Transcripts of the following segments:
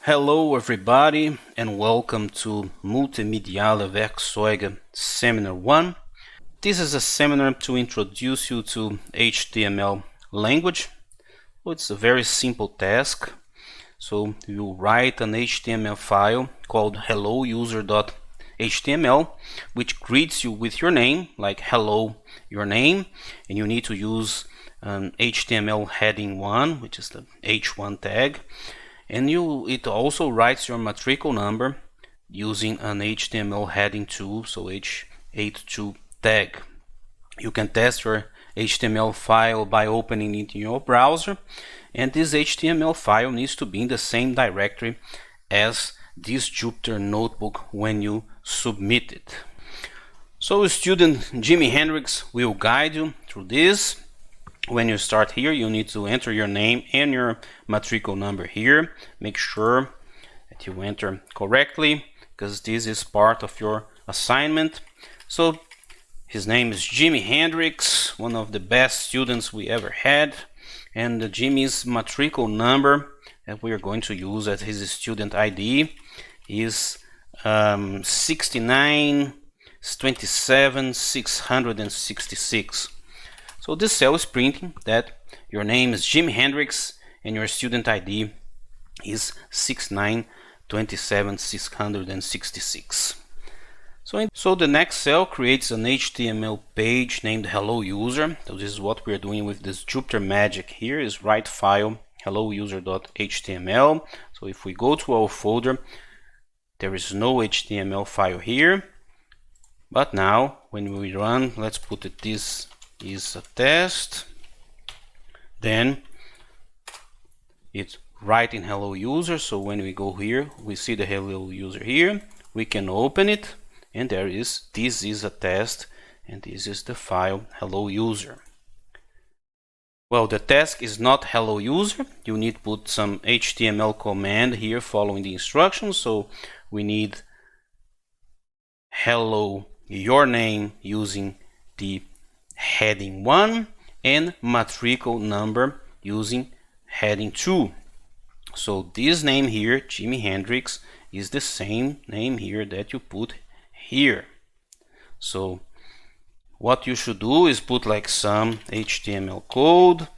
Hello everybody and welcome to Multimediale Werkzeuge Seminar 1. This is a seminar to introduce you to HTML language. So it's a very simple task. So you write an HTML file called hellouser.html, which greets you with your name, like hello, your name, and you need to use an HTML heading 1, which is the h1 tag. And it also writes your matricle number using an HTML heading 2, so h82 tag. You can test your HTML file by opening it in your browser, and this HTML file needs to be in the same directory as this Jupyter notebook when you submit it. So student Jimi Hendrix will guide you through this. When you start here, you need to enter your name and your matricle number here. Make sure that you enter correctly, because this is part of your assignment. So his name is Jimi Hendrix, one of the best students we ever had, and Jimmy's matricle number that we are going to use as his student ID is 6927 666. So this cell is printing that your name is Jimi Hendrix and your student ID is 6927 666. So the next cell creates an HTML page named hello user. So this is what we're doing with this Jupyter magic here, is write file hellouser.html. So if we go to our folder, there is no HTML file here. But now when we run, let's put it this is a test, then it's writing hello user. So when we go here, we see the hello user here, we can open it, and this is a test, and this is the file hello user. Well, the task is not hello user. You need to put some HTML command here following the instructions. So we need hello your name using the heading 1 and matricle number using heading 2. So this name here, Jimi Hendrix, is the same name here that you put here. So what you should do is put like some HTML code.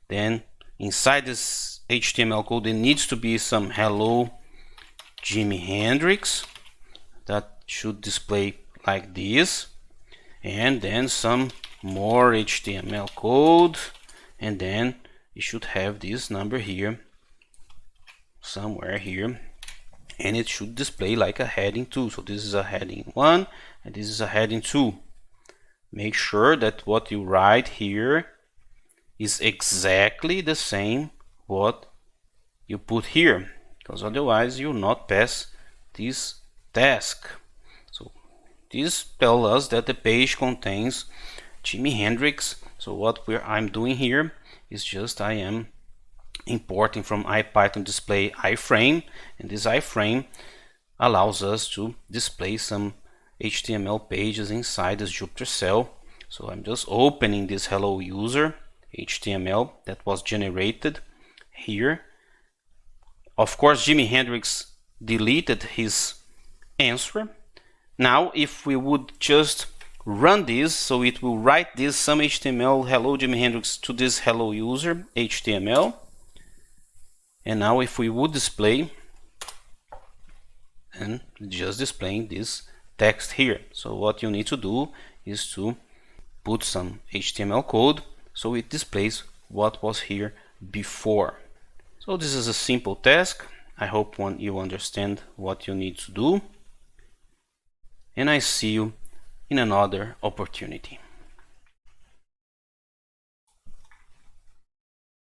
Then inside this HTML code there needs to be some hello Jimi Hendrix that should display like this, and then some more HTML code, and then you should have this number here somewhere here, and it should display like a heading 2. So this is a heading 1 and this is a heading 2. Make sure that what you write here is exactly the same what you put here, because otherwise you will not pass this task. So this tells us that the page contains Jimi Hendrix. So what I'm doing here is just I am importing from IPython display iframe, and this iframe allows us to display some HTML pages inside this Jupyter cell. So I'm just opening this hello user HTML that was generated here. Of course, Jimi Hendrix deleted his answer. Now if we would just run this, so it will write this some HTML hello Jimi Hendrix to this hello user HTML, and now if we would display, and just displaying this text here. So what you need to do is to put some HTML code so it displays what was here before. So this is a simple task. I hope you understand what you need to do, and I see you in another opportunity.